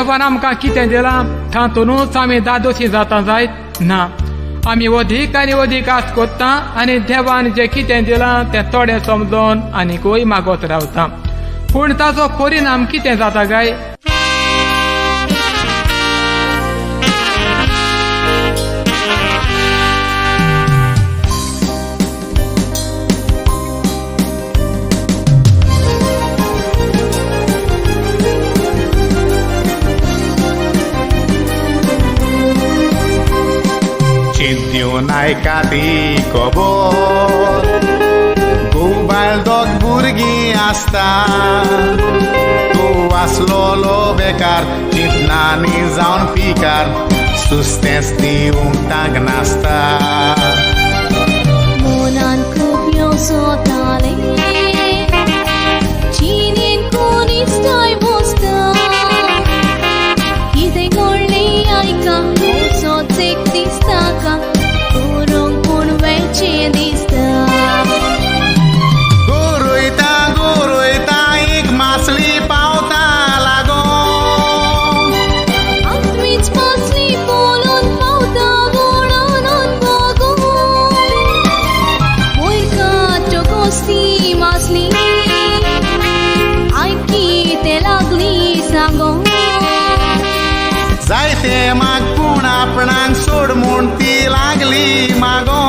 देवान आमकां कितें दिलां तातूंतूच आमी दादोशी जाता जायत ना. आमी अदीक आनी अदीक आस कोत्ता आनी देवान जें कितें दिलां तें थोडें समजोन आनीकूय मागोत रावता. पूण ताचो परिणाम कितें जाता काय? चिंत्यून आयकाती खबर मोबायल दोग भुरगीं आसता. तूं वाचलोलो बेकार चिंतनांनी जावन पिकार सुस्तेंच दिवंक तांक नासता. मनान खूब येवजोतालें जिणेन कोण इश्टाय बसता. कितें घडलें आयका असोच एक दीस ताका करूंक पूण वेळचें दिसता. गोरोयता एक मासली पावता लागोन. आमचीच मासली बोलून पावता वळोन बघून. वयर घोस्ती मासली आयकी ते लागली सांगून. जायते माग पूण आपणाक सोड म्हूण ती लागली मागोन.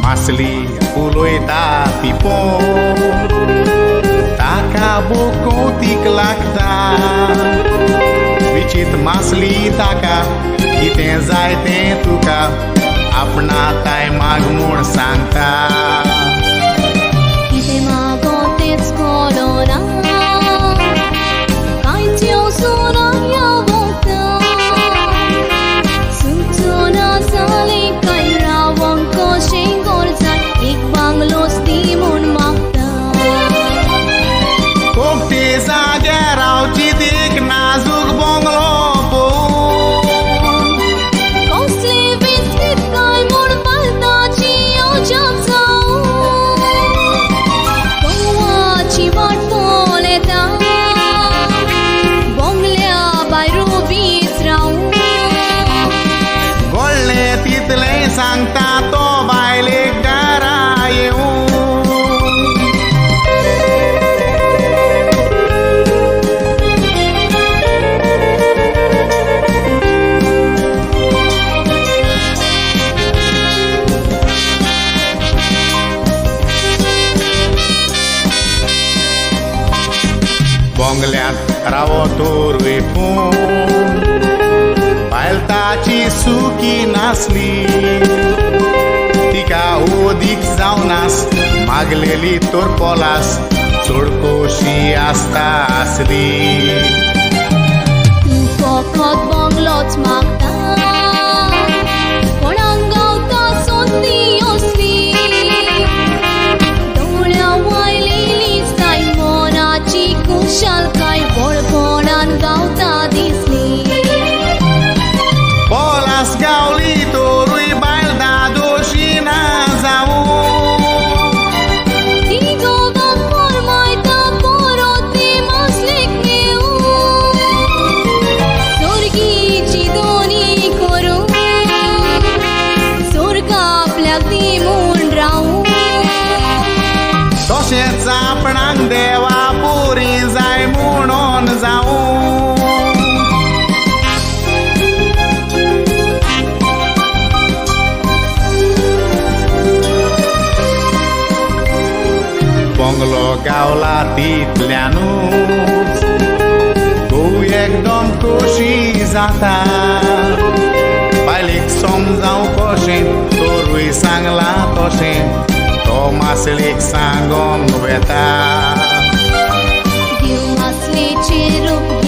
मासली उलोयता ती पोवन ताका बोकोवतीक लागता. विचित मासली ताका कितें जाय तें तुका आपणा टायमाक म्हूण सांगता. कितें मागों तेंच कळना कांयच येवजोना ह्या वोंगता. सुचोना जालें काय रावंक कशें गरजाय एक बांगलोच दी म्हूण मागता. कोकटे जाग्यार रावची एक नाजूक बंगलो पळोवन. कसले विस्तीत काय म्हूण बालताची येवजप जावन. गोवाची वाट पळयता बंगल्या भायर उबीच रावन. घडलें तितलें सांगता तो बायलेक घरा येवून. बंगल्यांत रावतोरूय पूण बायल ताची सुखी नासली. तिका ओदीक जावनास मागलेली तोर पोलास चड खोशी आसता आसली. तूं फकत बंगलोच मागता कोणाक गावता सोंती असली. दोळ्या वायलेली जाय मनाची खुशालकाय बळपणान गावता दिसली. पोलास गावली तोरूय बायल दादोशी ना जावूं. ती गोवाक फर्मायता परत ती मासलेक नेऊन. सोर्गीची दोनी करून सोर्ग आपल्याक दी म्हूण रावूं. तशेंच आपणाक देवा पोरी जाय म्हणून जावूं. बंगलो गावला तितल्यानूच घोव एकदम खोशी जाता. बायलेक समजावं कशें तोरूय सांगला तशें तो मासलेक सांगोंक वेता. देव मासलेचें रूप